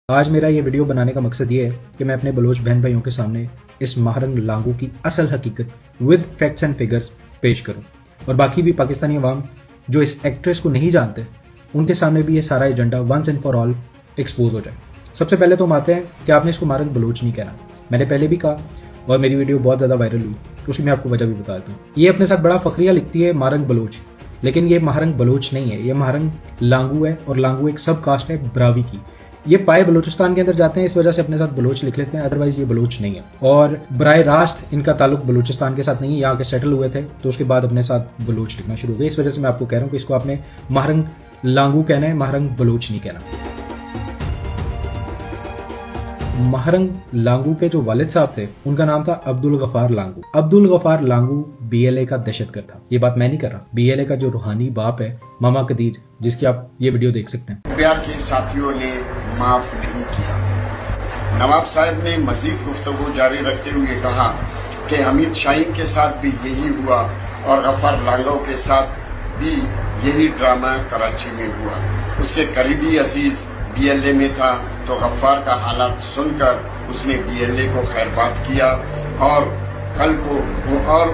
आज मेरा ये वीडियो बनाने का मकसद ये है कि मैं अपने बलोच बहन भाइयों के सामने इस महारंग लांगू की असल हकीकत विद फैक्ट्स एंड फिगर्स पेश करूं और बाकी भी पाकिस्तानी अवाम जो इस एक्ट्रेस को नहीं जानते उनके सामने भी ये सारा agenda once and for all expose हो जाए। सबसे पहले तो हम आते हैं कि आपने इसको महारंग बलोच नहीं कहना। मैंने पहले भी कहा और मेरी वीडियो बहुत ज़्यादा वायरल हुई, तो उसकी मैं आपको वजह भी बता देता हूँ। ये अपने साथ बड़ा फखरिया लिखती है महारंग बलोच, लेकिन ये महारंग बलोच नहीं है, ये महारंग लांगू है और लांगू एक सब कास्ट है ब्रावी की। ये पाए बलूचिस्तान के अंदर जाते हैं, इस वजह से अपने साथ बलोच लिख लेते हैं, अदरवाइज ये बलोच नहीं है। और बराए रास्त इनका ताल्लुक बलूचिस्तान के साथ नहीं है, यहाँ के सेटल हुए थे तो उसके बाद अपने साथ बलोच लिखना शुरू हो गया। इस वजह से मैं आपको कह रहा हूँ कि इसको आपने महारंग लांगू कहना है, महारंग बलोच नहीं कहना। महारंग लांगू के जो वालिद साहब थे उनका नाम था अब्दुल गफार लांगू। अब्दुल गफार लांगू बीएलए का दहशतगर्द था। ये बात मैं नहीं कर रहा, बीएलए का जो रूहानी बाप है मामा कदीर, जिसकी आप ये वीडियो देख सकते हैं। प्यार के साथियों ने माफ नहीं किया। नवाब साहब ने मजीद गुफ्तगू जारी रखते हुए कहा कि हमीद शाहीन के साथ भी यही हुआ और गफार लांगू के साथ भी यही ड्रामा कराची में हुआ। उसके करीबी अजीज बीएलए में था तो गफ्फार का हालात सुनकर उसने बीएलए को खैरबाद किया और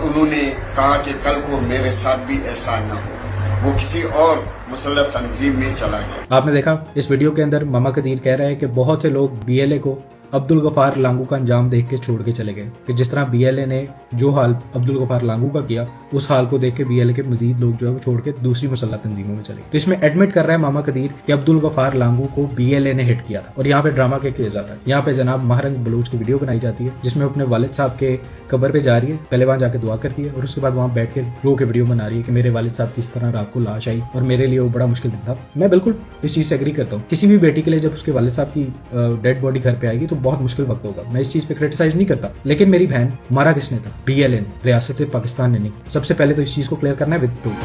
उन्होंने कहा कि कल को मेरे साथ भी ऐसा न हो। वो किसी और मुसल्लह तंजीम में चला गया। आपने देखा इस वीडियो के अंदर मामा कदीर कह रहे हैं कि बहुत से लोग बीएलए को अब्दुल गफार लांगू का अंजाम देख के छोड़ के चले गए, कि जिस तरह बीएलए ने जो हाल अब्दुल गफार लांगू का किया उस हाल को देख के बीएलए के मजीद लोग जो है वो छोड़ के दूसरी मुसल्लह तंजीमों में चले। तो इसमें एडमिट कर रहा है मामा कदीर कि अब्दुल गफार लांगू को बीएलए ने हिट किया था। और यहाँ पे ड्रामा क्या किया जाता है, यहाँ पे जनाब महारंग बलोच की वीडियो बनाई जाती है जिसमें अपने वालिद साहब के कब्र पे जा रही है, पहले वहां जाके दुआ करती है और उसके बाद वहां बैठ के रो के वीडियो बना रही है कि मेरे वालिद साहब किस तरह रात को लाश आई और मेरे लिए वो बड़ा मुश्किल दिन था। मैं बिल्कुल इस चीज से एग्री करता हूँ। किसी भी बेटी के लिए जब उसके वालिद साहब की डेड बॉडी घर पे आएगी तो बहुत मुश्किल वक्त होगा। मैं इस चीज पे क्रिटिसाइज नहीं करता, लेकिन मेरी बहन मारा किसने था? बीएलए ने, रियासत पाकिस्तान ने नहीं। सबसे पहले तो इस चीज को क्लियर करना है विद प्रूफ।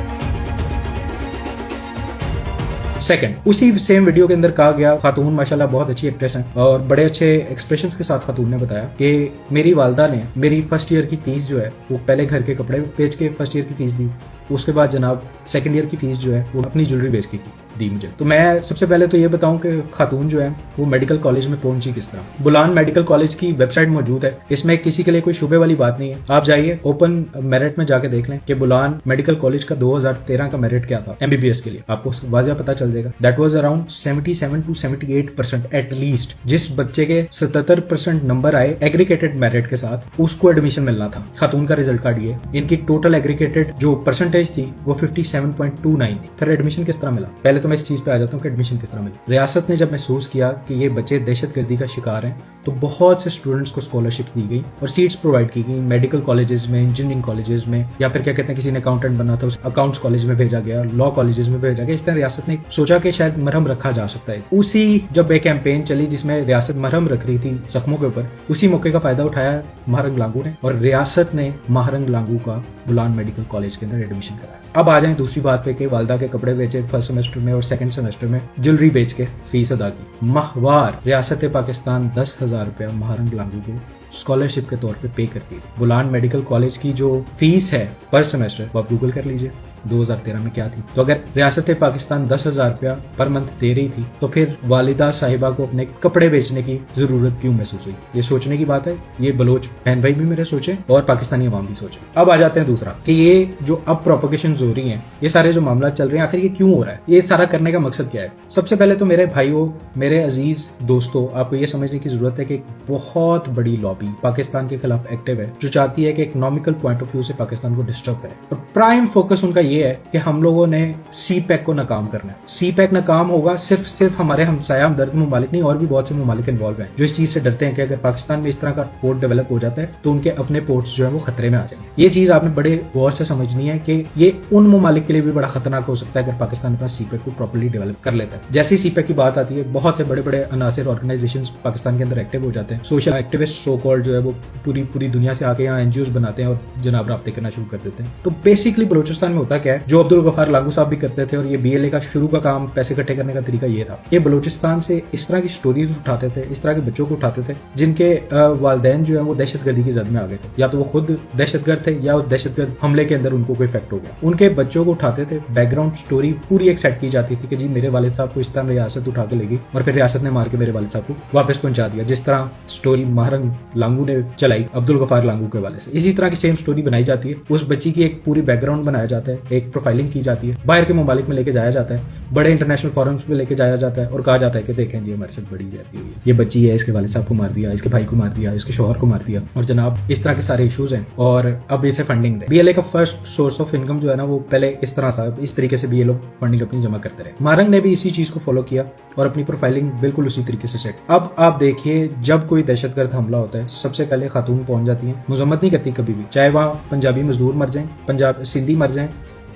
सेकंड, उसी सेम वीडियो के अंदर कहा गया, खातून माशाल्लाह बहुत अच्छी एक्ट्रेस हैं और बड़े अच्छे एक्सप्रेशंस के साथ खातून ने बताया कि मेरी वालदा ने मेरी फर्स्ट ईयर की फीस जो है वो पहले घर के कपड़े बेच के फर्स्ट ईयर की फीस दी, उसके बाद जनाब सेकंड ईयर की फीस जो है वो अपनी ज्वेलरी बेच के दी मुझे। तो मैं सबसे पहले तो ये बताऊं कि खातून जो है वो मेडिकल कॉलेज में पहुंची किस तरह। बुलान मेडिकल कॉलेज की वेबसाइट मौजूद है, इसमें किसी के लिए कोई शुबे वाली बात नहीं है। आप जाइए ओपन मेरिट में जाके देख लें कि बुलान मेडिकल कॉलेज का 2013 का मेरिट क्या था एमबीबीएस के लिए, आपको वाज़ह पता चल जाएगा। That was around 77 to 78% at least. जिस बच्चे के 77% नंबर आए एग्रीगेटेड मेरिट के साथ उसको एडमिशन मिलना था। खातून का रिजल्ट कार्ड ये, इनकी टोटल एग्रीगेटेड जो परसेंटेज थी वो 57.29 थी। फिर एडमिशन किस तरह मिला? पहले तो मैं इस चीज पे आ जाता हूँ कि एडमिशन किस तरह मिली। रियासत ने जब महसूस किया कि ये बच्चे दहशतगर्दी का शिकार हैं तो बहुत से स्टूडेंट्स को स्कॉलरशिप दी गई और सीट्स प्रोवाइड की गई मेडिकल कॉलेजेस में, इंजीनियरिंग कॉलेजेस में, या फिर क्या कहते हैं किसी ने अकाउंटेंट बनना था उस अकाउंट्स कॉलेज में भेजा गया, लॉ कॉलेजेस में भेजा गया। इस तरह रियासत ने सोचा कि शायद मरहम रखा जा सकता है। उसी जब एक कैंपेन चली जिसमें रियासत मरहम रख रही थी जख्मों के ऊपर, उसी मौके का फायदा उठाया महारंग लांगू ने और रियासत ने महारंग लांगू का बुलान मेडिकल कॉलेज के अंदर एडमिशन कराया। अब आ जाए दूसरी बात पे कि वालदा के कपड़े बेचे फर्स्ट सेमेस्टर में और सेकंड सेमेस्टर में ज्वेलरी बेच के फीस अदा की। माहवार रियासत पाकिस्तान 10,000 रुपया महारंग लांगू को स्कॉलरशिप के तौर पे पे करती है। बुलान मेडिकल कॉलेज की जो फीस है पर सेमेस्टर वो आप गूगल कर लीजिए 2013 में क्या थी। तो अगर रियासत पाकिस्तान 10,000 रुपया पर मंथ दे रही थी तो फिर वालिदा साहिबा को अपने कपड़े बेचने की जरूरत क्यों महसूस हुई? ये सोचने की बात है। ये बलोच बहन भाई भी मेरे सोचे और पाकिस्तानी अवाम भी सोचे। अब आ जाते हैं दूसरा कि ये जो अब प्रोपोगेशन हो रही है, ये सारे जो मामला चल रहे हैं, आखिर ये क्यों हो रहा है? ये सारा करने का मकसद क्या है? सबसे पहले तो मेरे भाइयों, मेरे अजीज दोस्तों, आपको ये समझने की जरूरत है कि बहुत बड़ी लॉबी पाकिस्तान के खिलाफ एक्टिव है जो चाहती है कि इकोनॉमिकल पॉइंट ऑफ व्यू से पाकिस्तान को डिस्टर्ब करे। और प्राइम फोकस उनका ये है कि हम लोगों ने सीपैक को नाकाम करना है। सीपैक नाकाम होगा सिर्फ हमारे हमसाया हमदर्द ममालिक नहीं, और भी बहुत से ममालिक इन्वॉल्व हैं जो इस चीज से डरते हैं कि अगर पाकिस्तान में इस तरह का पोर्ट डेवलप हो जाता है तो उनके अपने पोर्ट्स जो है वो खतरे में आ जाएंगे। ये चीज आपने बड़े गौर से समझनी है कि ये उन ममालिक के लिए भी बड़ा खतरनाक हो सकता है अगर पाकिस्तान अपना सीपैक को प्रॉपर्ली डेवलप कर लेता है। जैसे ही सीपैक की बात आती है, बहुत से बड़े बड़े अनासिर ऑर्गेनाइजेशन पाकिस्तान के अंदर एक्टिव हो जाते हैं। सोशल एक्टिविस्ट सो कॉल्ड जो है वो पूरी दुनिया से आके यहाँ एनजीओ बनाते हैं और जनाब राब्ते करना शुरू कर देते हैं। तो बेसिकली बलूचिस्तान में होता होता क्या है, जो अब्दुल गफार लांगू साहब भी करते थे और ये BLA का शुरू का काम पैसे इकट्ठे करने का तरीका ये था, ये बलूचिस्तान से इस तरह की स्टोरीज उठाते थे, इस तरह के बच्चों को उठाते थे जिनके वालिदैन जो है वो दहशतगर्दी की जद में आ गए थे, या तो वो खुद दहशतगर्द थे या दहशतगर्द हमले के अंदर उनको कोई इफेक्ट हो गया। उनके बच्चों को उठाते थे, बैकग्राउंड स्टोरी पूरी एक सेट की जाती थी कि जी मेरे वालिद साहब को इस तरह रियासत उठा के ले गई और फिर रियासत ने मार के मेरे वालिद साहब को वापस पहुंचा दिया, जिस तरह स्टोरी महारंग लांगू ने चलाई अब्दुल गफार लांगू के वाले से। इसी तरह की सेम स्टोरी बनाई जाती है, उस बच्ची की एक पूरी बैकग्राउंड बनाया जाता है, एक प्रोफाइलिंग की जाती है, बाहर के ममालिक में लेके जाया जाता है, बड़े इंटरनेशनल फोरम्स पे लेके जाया जाता है और कहा जाता है कि देखें जी हमारे साथ बड़ी ज्यादती हुई है, ये बच्ची है, इसके वालिद साहब को मार दिया, इसके भाई को मार दिया, इसके शौहर को मार दिया, और जनाब इस तरह के सारे इश्यूज हैं और अब इसे फंडिंग दे। BLA का फर्स्ट सोर्स ऑफ इनकम जो है ना वो पहले इस तरह सा, इस तरीके से भी ये लोग फंडिंग अपनी जमा करते रहे। मारंग ने भी इसी चीज को फॉलो किया और अपनी प्रोफाइलिंग बिल्कुल उसी तरीके से सेट। अब आप देखिए जब कोई दहशतगर्द हमला होता है सबसे पहले खातून पहुंच जाती है, मजम्मत नहीं करती कभी भी, चाहे वहाँ पंजाबी मजदूर मर जाए, पंजाब सिंधी मर जाए,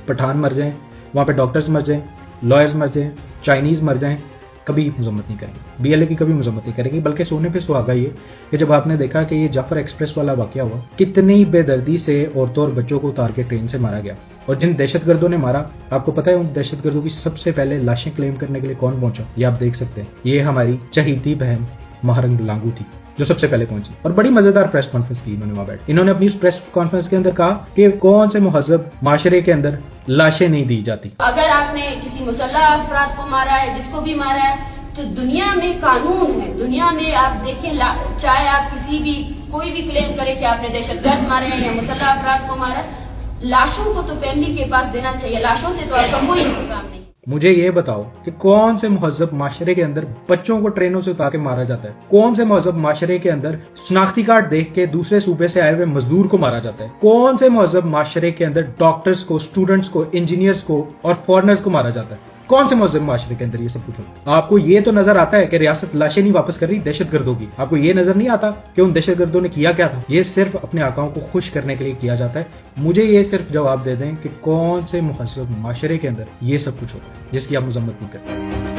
पठान मर जाए, वहाँ पे डॉक्टर्स मर जाए, लॉयर्स मर जाए, चाइनीज मर जाए, कभी मजम्मत नहीं करेंगे। BLA की कभी मजम्मत नहीं करेगी, बल्कि सोने पे सुहागा ये कि जब आपने देखा कि ये जाफर एक्सप्रेस वाला वाकया हुआ, कितनी बेदर्दी से औरतों और बच्चों को उतार के ट्रेन से मारा गया, और जिन दहशतगर्दों ने मारा, आपको पता है उन दहशतगर्दों की सबसे पहले लाशें क्लेम करने के लिए कौन पहुंचा? ये आप देख सकते हैं, ये हमारी चहीती बहन महारंग लांगू थी जो सबसे पहले पहुंची, और बड़ी मजेदार प्रेस कॉन्फ्रेंस की इन्होंने वहां बैठ। इन्होंने अपनी उस प्रेस कॉन्फ्रेंस के अंदर कहा कि कौन से मुहज़्ज़ब माशरे के अंदर लाशें नहीं दी जाती। अगर आपने किसी मुसल्लह अफराद को मारा है, जिसको भी मारा है, तो दुनिया में कानून है, दुनिया में आप देखें, चाहे आप किसी भी कोई भी क्लेम करे कि आपने दहशतगर्द मारे हैं या मुसल्लह अफराद को मारा, लाशों को तो फैमिली के पास देना चाहिए, लाशों से तो आपका कोई इंतजाम नहीं। मुझे ये बताओ कि कौन से मुहज़्ज़ब माशरे के अंदर बच्चों को ट्रेनों से उतार के मारा जाता है? कौन से मुहज़्ज़ब माशरे के अंदर शनाख्ती कार्ड देख के दूसरे सूबे से आए हुए मजदूर को मारा जाता है? कौन से मुहज़्ज़ब माशरे के अंदर डॉक्टर्स को, स्टूडेंट्स को, इंजीनियर्स को और फॉरेनर्स को मारा जाता है? कौन से मुहज़्ज़ब माशरे के अंदर ये सब कुछ होता है? आपको ये तो नजर आता है कि रियासत लाशें नहीं वापस कर रही दहशतगर्दों की, आपको ये नजर नहीं आता कि उन दहशतगर्दों ने किया क्या था? ये सिर्फ अपने आकाओं को खुश करने के लिए किया जाता है। मुझे ये सिर्फ जवाब दे दें कि कौन से मुहज़्ज़ब माशरे के अंदर ये सब कुछ होता है जिसकी आप मजम्मत नहीं करते।